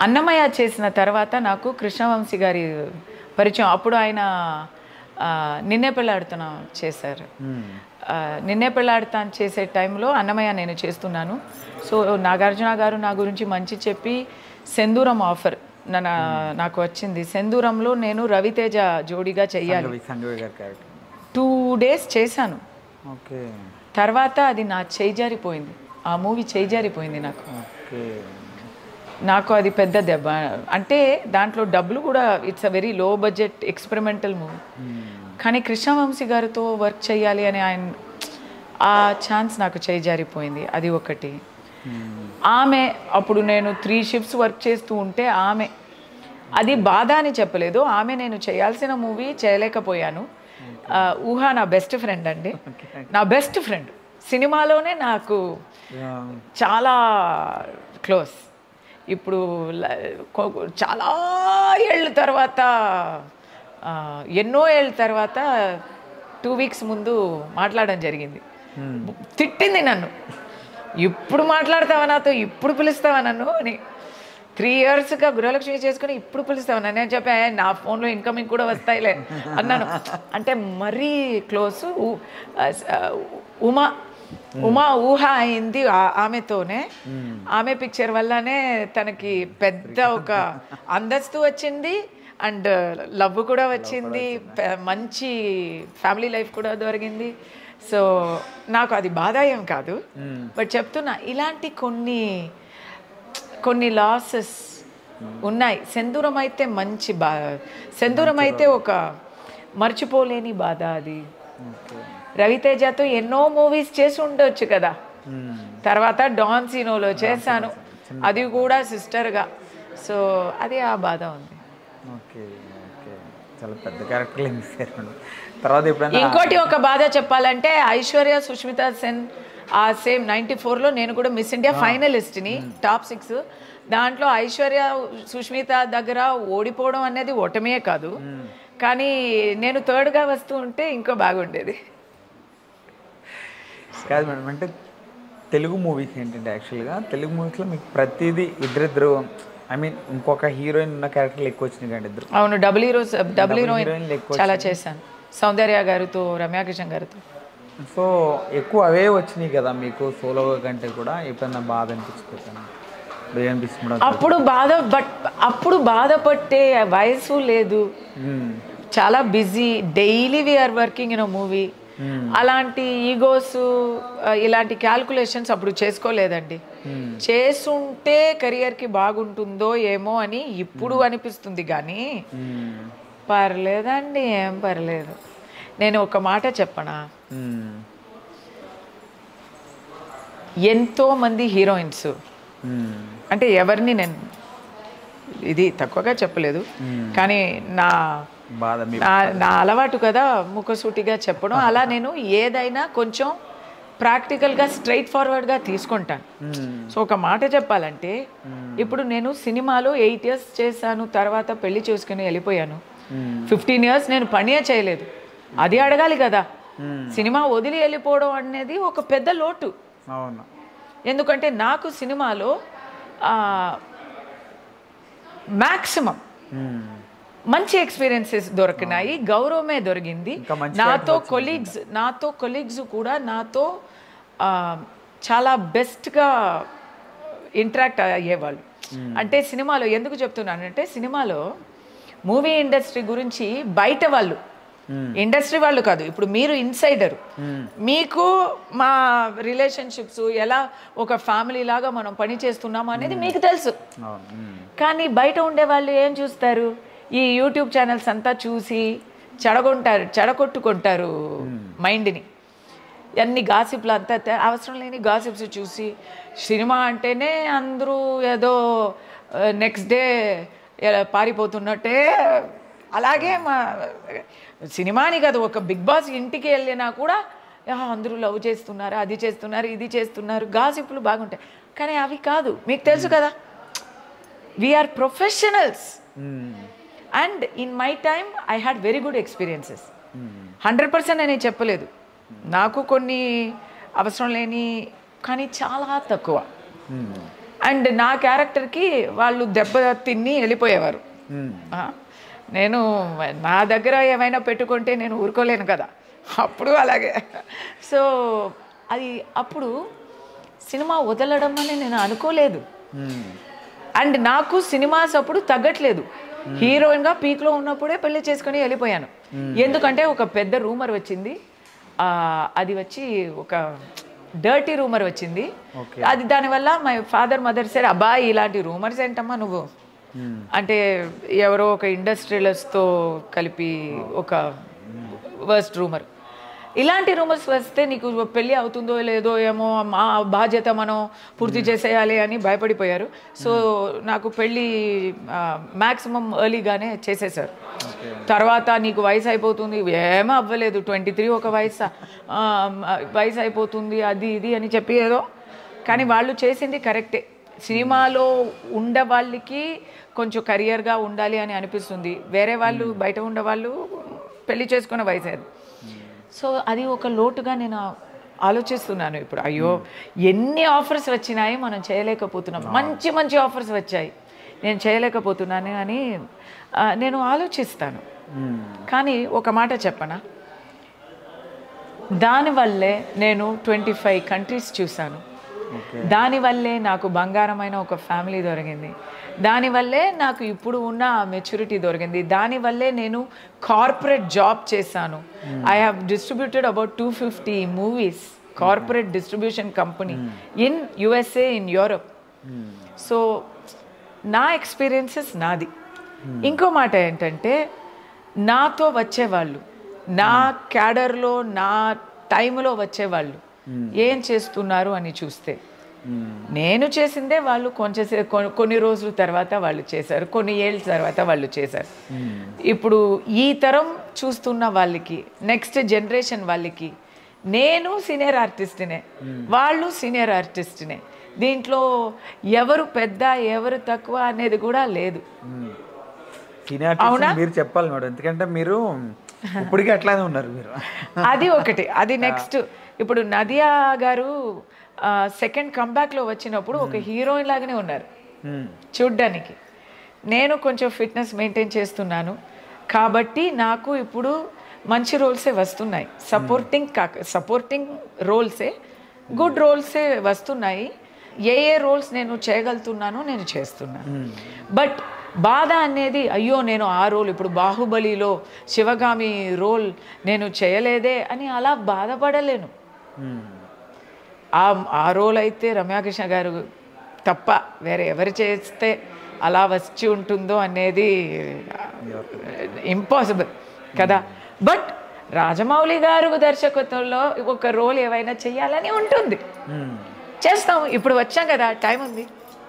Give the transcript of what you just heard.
అన్నమయ్య చేసిన తర్వాత నాకు కృష్ణవంశీ గారి పరిచయం. అప్పుడు ఆయన నిన్నే పెళ్ళాడుతున్నాం చేశారు. నిన్నే పెళ్ళాడుతాను చేసే టైంలో అన్నమయ్య నేను చేస్తున్నాను. సో నాగార్జున గారు నా గురించి మంచి చెప్పి సెందూరం ఆఫర్ నాకు వచ్చింది. సెందూరంలో నేను రవితేజ జోడీగా చెయ్యాలి. 2 days చేశాను. తర్వాత అది నా చేజారిపోయింది. ఆ మూవీ చేజారిపోయింది నాకు అది పెద్ద దెబ్బ. అంటే దాంట్లో డబ్బులు కూడా it's a very low budget experimental movie. కానీ కృష్ణవంశీ గారితో వర్క్ చేయాలి అని ఆ ఛాన్స్ నాకు చేజారిపోయింది. అది ఒకటి. ఆమె అప్పుడు నేను 3 shifts వర్క్ చేస్తూ ఉంటే ఆమె అది బాధ అని చెప్పలేదు. ఆమె నేను చేయాల్సిన మూవీ చేయలేకపోయాను. ఊహ నా బెస్ట్ ఫ్రెండ్ అండి, నా బెస్ట్ ఫ్రెండ్. సినిమాలోనే నాకు చాలా క్లోజ్. ఇప్పుడు చాలా ఏళ్ళ తర్వాత, ఎన్నో ఏళ్ళ తర్వాత 2 weeks ముందు మాట్లాడడం జరిగింది. తిట్టింది నన్ను, ఇప్పుడు మాట్లాడతావా నాతో, ఇప్పుడు పిలుస్తావా నన్ను అని. 3 yearsగా గృహలక్ష్మి చేసుకుని ఇప్పుడు పిలుస్తావా నన్ను అని చెప్పి, నా ఫోన్లో ఇన్కమింగ్ కూడా వస్తాయిలే అన్నాను. అంటే మరీ క్లోజ్. ఉమా ఊహ అయింది ఆమెతోనే. ఆమె పిక్చర్ వల్లనే తనకి పెద్ద ఒక అందస్తు వచ్చింది అండ్ లవ్ కూడా వచ్చింది, మంచి ఫ్యామిలీ లైఫ్ కూడా దొరికింది. సో నాకు అది బాధ ఏం కాదు, బట్ చెప్తున్నా ఇలాంటి కొన్ని లాసెస్ ఉన్నాయి. సెందూరం అయితే మంచి సెందూరం అయితే ఒక మర్చిపోలేని బాధ అది. రవితేజతో ఎన్నో మూవీస్ చేసి ఉండొచ్చు కదా. తర్వాత డాన్ సీనోలో చేశాను, అది కూడా సిస్టర్గా. సో అది ఆ బాధ ఉంది. ఇంకోటి ఒక బాధ చెప్పాలంటే, ఐశ్వర్య సుష్మిత సెన్ ఆ సేమ్ 94లో నేను కూడా మిస్ ఇండియా ఫైనలిస్ట్ని, టాప్ 6. దాంట్లో ఐశ్వర్య సుష్మిత దగ్గర ఓడిపోవడం అనేది ఓటమే కాదు, కానీ నేను 3rd వస్తూ ఉంటే ఇంకో బాగుండేది కాదు మేడం. అంటే తెలుగు మూవీస్ ఏంటంటే, యాక్చువల్గా తెలుగు మూవీస్లో మీకు ప్రతిదీ ఇద్దరిద్దరు, ఐ మీన్ ఇంకొక హీరోయిన్ ఉన్న క్యారెక్టర్లు ఎక్కువ వచ్చినాయి కానీ ఇద్దరు. అవును, డబుల్ హీరోయిన్ చాలా చేశాను, సౌందర్య గారితో, రమ్యాకృష్ణ గారితో. సో ఎక్కువ అవే వచ్చినాయి కదా మీకు సోలోగా కంటే కూడా. ఎప్పుడన్నా బాధ అనిపించుకుంటాను అప్పుడు బాధపట్టే వయసు లేదు, చాలా busy. Daily we're working in a movie. అలాంటి ఈగోస్, ఇలాంటి క్యాల్కులేషన్స్ అప్పుడు చేసుకోలేదండి. చేసుంటే కెరియర్కి బాగుంటుందో ఏమో అని ఇప్పుడు అనిపిస్తుంది, కానీ పర్లేదండి, ఏం పర్లేదు. నేను ఒక మాట చెప్పనా, ఎంతోమంది హీరోయిన్స్, అంటే ఎవరిని నేను ఇది తక్కువగా చెప్పలేదు, కానీ నా అలవాటు కదా ముఖసూటిగా చెప్పడం. అలా నేను ఏదైనా కొంచెం ప్రాక్టికల్గా స్ట్రైట్ ఫార్వర్డ్గా తీసుకుంటాను. సో ఒక మాట చెప్పాలంటే, ఇప్పుడు నేను సినిమాలో 8 years చేశాను, తర్వాత పెళ్లి చేసుకుని వెళ్ళిపోయాను. 15 years నేను పనే చేయలేదు. అది అడగాలి కదా. సినిమా వదిలి వెళ్ళిపోవడం అనేది ఒక పెద్ద లోటు. ఎందుకంటే నాకు సినిమాలో మ్యాక్సిమం మంచి ఎక్స్పీరియన్సెస్ దొరికినాయి, గౌరవమే దొరికింది. నాతో కొలీగ్స్ కూడా నాతో చాలా బెస్ట్గా ఇంటరాక్ట్ అయ్యేవాళ్ళు. అంటే సినిమాలో ఎందుకు చెప్తున్నానంటే, సినిమాలో మూవీ ఇండస్ట్రీ గురించి బయట వాళ్ళు, ఇండస్ట్రీ వాళ్ళు కాదు, ఇప్పుడు మీరు ఇన్సైడర్, మీకు మా రిలేషన్షిప్స్ ఎలా ఒక ఫ్యామిలీ లాగా మనం పని చేస్తున్నాము అనేది మీకు తెలుసు. కానీ బయట ఉండే వాళ్ళు ఏం చూస్తారు, ఈ యూట్యూబ్ ఛానల్స్ అంతా చూసి చెడగొట్టుకుంటారు మైండ్ని. అన్ని గాసిప్లు అంతా అవసరం లేని గాసిప్స్ చూసి, సినిమా అంటేనే అందరూ ఏదో నెక్స్ట్ డే పారిపోతున్నట్టే. అలాగే మా సినిమాని కాదు, ఒక బిగ్ బాస్ ఇంటికి వెళ్ళినా కూడా అందరూ లవ్ చేస్తున్నారు, అది చేస్తున్నారు, ఇది చేస్తున్నారు, గాసిప్లు బాగుంటాయి. కానీ అవి కాదు, మీకు తెలుసు కదా, we're professionals. And in my time I had very good experiences. 100% నేను చెప్పలేదు, నాకు కొన్ని అవసరం లేని, కానీ చాలా తక్కువ. అండ్ నా క్యారెక్టర్కి వాళ్ళు దెబ్బ తిని వెళ్ళిపోయేవారు. నేను నా దగ్గర ఏమైనా పెట్టుకుంటే నేను ఊరుకోలేను కదా, అప్పుడు అలాగే. సో అది అప్పుడు సినిమా వదలడం అని నేను అనుకోలేదు. అండ్ నాకు సినిమాస్ అప్పుడు తగ్గట్లేదు. హీరోయిన్గా పీక్లో ఉన్నప్పుడే పెళ్లి చేసుకొని వెళ్ళిపోయాను. ఎందుకంటే ఒక పెద్ద రూమర్ వచ్చింది, అది వచ్చి ఒక డర్టీ రూమర్ వచ్చింది. అది దానివల్ల మై ఫాదర్ మదర్ సైడ్ అబ్బాయి ఇలాంటి రూమర్స్ ఏంటమ్మా నువ్వు అంటే, ఎవరో ఒక ఇండస్ట్రియలిస్ట్తో కలిపి ఒక వర్స్ట్ రూమర్, ఇలాంటి రూమర్స్ వస్తే నీకు పెళ్ళి అవుతుందో లేదో ఏమో, మా బాధ్యత మనం పూర్తి చేసేయాలి అని భయపడిపోయారు. సో నాకు పెళ్ళి మ్యాక్సిమం ఎర్లీగానే చేసేసారు. తర్వాత నీకు వయసు అయిపోతుంది, ఏమో అవ్వలేదు, 23 ఒక వయసు అయిపోతుంది, అది ఇది అని చెప్పి ఏదో. కానీ వాళ్ళు చేసింది కరెక్టే. సినిమాలో ఉండవాళ్ళకి కొంచెం కెరియర్గా ఉండాలి అని అనిపిస్తుంది, వేరే వాళ్ళు బయట ఉండేవాళ్ళు పెళ్లి చేసుకునే వయసు అది. సో అది ఒక లోటుగా నేను ఆలోచిస్తున్నాను ఇప్పుడు. అయ్యో ఎన్ని ఆఫర్స్ వచ్చినాయి, మనం చేయలేకపోతున్నాం. మంచి మంచి ఆఫర్స్ వచ్చాయి, నేను చేయలేకపోతున్నాను అని నేను ఆలోచిస్తాను. కానీ ఒక మాట చెప్పనా, దానివల్లే నేను 25 కంట్రీస్ చూశాను. దానివల్లే నాకు బంగారమైన ఒక ఫ్యామిలీ దొరికింది. దానివల్లే నాకు ఇప్పుడు ఉన్న మెచ్యూరిటీ దొరికింది. దానివల్లే నేను కార్పొరేట్ జాబ్ చేశాను. I have distributed about 250 movies, corporate distribution company in USA, in Europe. So నా ఎక్స్పీరియన్సెస్ నాది. ఇంకో మాట ఏంటంటే, నాతో వచ్చేవాళ్ళు, నా క్యాడర్లో నా టైంలో వచ్చేవాళ్ళు ఏం చేస్తున్నారు అని చూస్తే, నేను చేసిందే వాళ్ళు కొన్ని రోజుల తర్వాత వాళ్ళు చేశారు, కొన్ని ఏళ్ళ తర్వాత వాళ్ళు చేశారు. ఇప్పుడు ఈ తరం చూస్తున్న వాళ్ళకి, నెక్స్ట్ జనరేషన్ వాళ్ళకి నేను సీనియర్ ఆర్టిస్ట్నే, వాళ్ళు సీనియర్ ఆర్టిస్ట్నే. దీంట్లో ఎవరు పెద్ద ఎవరు తక్కువ అనేది కూడా లేదు. అవునా, మీరు చెప్పాలి మేడం, ఎందుకంటే మీరు ఇప్పటికీ అట్లానే ఉన్నారు మీరు. అది ఒకటి. అది నెక్స్ట్ ఇప్పుడు నదియా గారు సెకండ్ కంబ్యాక్లో వచ్చినప్పుడు ఒక హీరోయిన్ లాగానే ఉన్నారు చూడ్డానికి. నేను కొంచెం ఫిట్నెస్ మెయింటైన్ చేస్తున్నాను కాబట్టి నాకు ఇప్పుడు మంచి రోల్సే వస్తున్నాయి. సపోర్టింగ్ రోల్సే, గుడ్ రోల్సే వస్తున్నాయి. ఏ రోల్స్ నేను చేయగలుగుతున్నానో నేను చేస్తున్నాను. బట్ బాధ అనేది, అయ్యో నేను ఆ రోల్, ఇప్పుడు బాహుబలిలో శివగామి రోల్ నేను చేయలేదే అని అలా బాధపడలేను. ఆ రోల్ అయితే రమ్యాకృష్ణ గారు తప్ప వేరే ఎవరు చేస్తే అలా వచ్చి ఉంటుందో అనేది ఇంపాసిబుల్ కదా. బట్ రాజమౌళి గారు దర్శకత్వంలో ఒక రోల్ ఏవైనా చెయ్యాలని ఉంటుంది, చేస్తాం. ఇప్పుడు వచ్చాం కదా, టైం ఉంది.